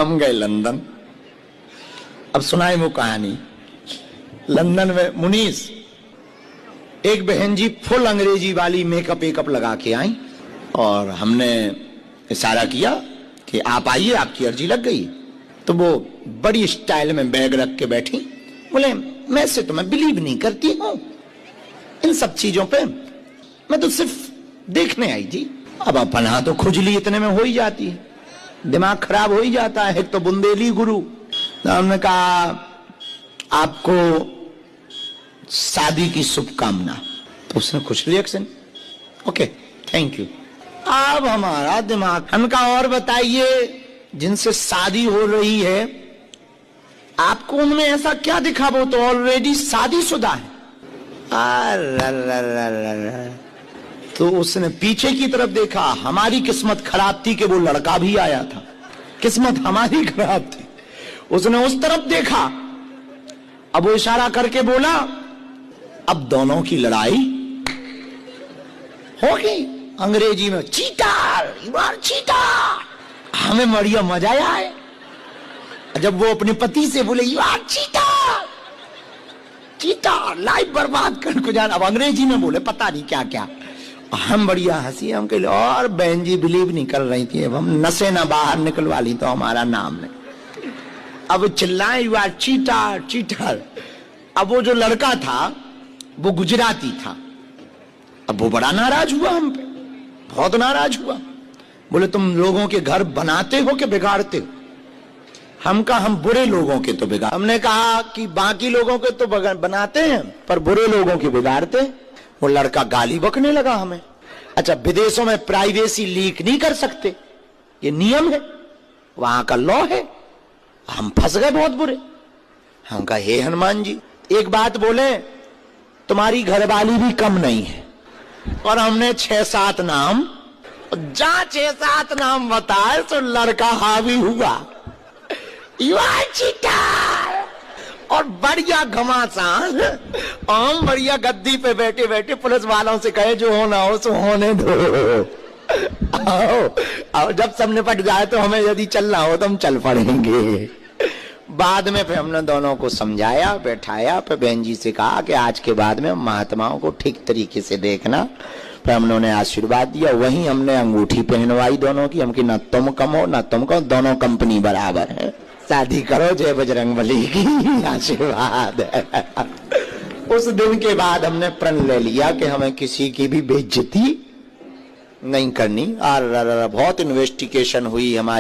हम गए लंदन। अब सुनाए वो कहानी। लंदन में मुनीस एक बहन जी फुल अंग्रेजी वाली मेकअप वेकअप लगा के आई और हमने इशारा किया कि आप आइए, आपकी अर्जी लग गई। तो वो बड़ी स्टाइल में बैग रख के बैठी, बोले मैं से तो मैं बिलीव नहीं करती हूं इन सब चीजों पे, मैं तो सिर्फ देखने आई थी। अब अपना तो खुजली इतने में हो ही जाती है, दिमाग खराब हो ही जाता है। एक तो बुंदेली गुरु। तो हमने कहा आपको शादी की शुभकामना। तो उसने कुछ रिएक्शन, ओके थैंक यू। अब हमारा दिमाग, हमने कहा और बताइए जिनसे शादी हो रही है आपको उनमें ऐसा क्या दिखा, वो तो ऑलरेडी शादीशुदा है। तो उसने पीछे की तरफ देखा, हमारी किस्मत खराब थी कि वो लड़का भी आया था, किस्मत हमारी खराब थी। उसने उस तरफ देखा, अब वो इशारा करके बोला अब दोनों की लड़ाई होगी अंग्रेजी में, चीटर यू आर चीटर। हमें बढ़िया मजा आया जब वो अपने पति से बोले you are cheater, cheater life बर्बाद कर को जान। अब अंग्रेजी में बोले पता नहीं क्या क्या, हम बढ़िया हंसी। हम कह और बहन जी बिलीव नहीं कर रही थी, अब हम नशे ना बाहर निकलवा ली तो हमारा नाम नहीं। अब चिल्लाए यू आर चीटर चीटर। अब वो जो लड़का था वो गुजराती था। अब वो बड़ा नाराज हुआ हम पे, बहुत नाराज हुआ। बोले तुम लोगों के घर बनाते हो कि बिगाड़ते हो? हम कहा हम बुरे लोगों के तो बिगाड़, हमने कहा कि बाकी लोगों के तो बनाते हैं पर बुरे लोगों के बिगाड़ते। वो लड़का गाली बकने लगा हमें। अच्छा विदेशों में प्राइवेसी लीक नहीं कर सकते, ये नियम है, वहां का लॉ है। हम फंस गए बहुत बुरे। हम कहा हे हनुमान जी एक बात बोले, तुम्हारी घरवाली भी कम नहीं है। और हमने 6-7 नाम, जहां 6-7 नाम बताए तो लड़का हावी हुआ, यू आर चीटर। और बढ़िया घमासान, हम बढ़िया गद्दी पे बैठे बैठे पुलिस वालों से कहे जो होना हो सो होने दो। और जब सब निपट जाए तो हमें यदि चलना हो तो हम चल पड़ेंगे। बाद में फिर हमने दोनों को समझाया, बैठाया, फिर बहन जी से कहा कि आज के बाद में महात्माओं को ठीक तरीके से देखना। फिर हम उन्होंने आशीर्वाद दिया, वहीं हमने अंगूठी पहनवाई दोनों की। हम की ना तुम कम हो ना तुम कम, दोनों कंपनी बराबर है, शादी करो, जय बजरंगबली की आशीर्वाद। उस दिन के बाद हमने प्रण ले लिया कि हमें किसी की भी बेइज्जती नहीं करनी। और बहुत इन्वेस्टिगेशन हुई हमारी।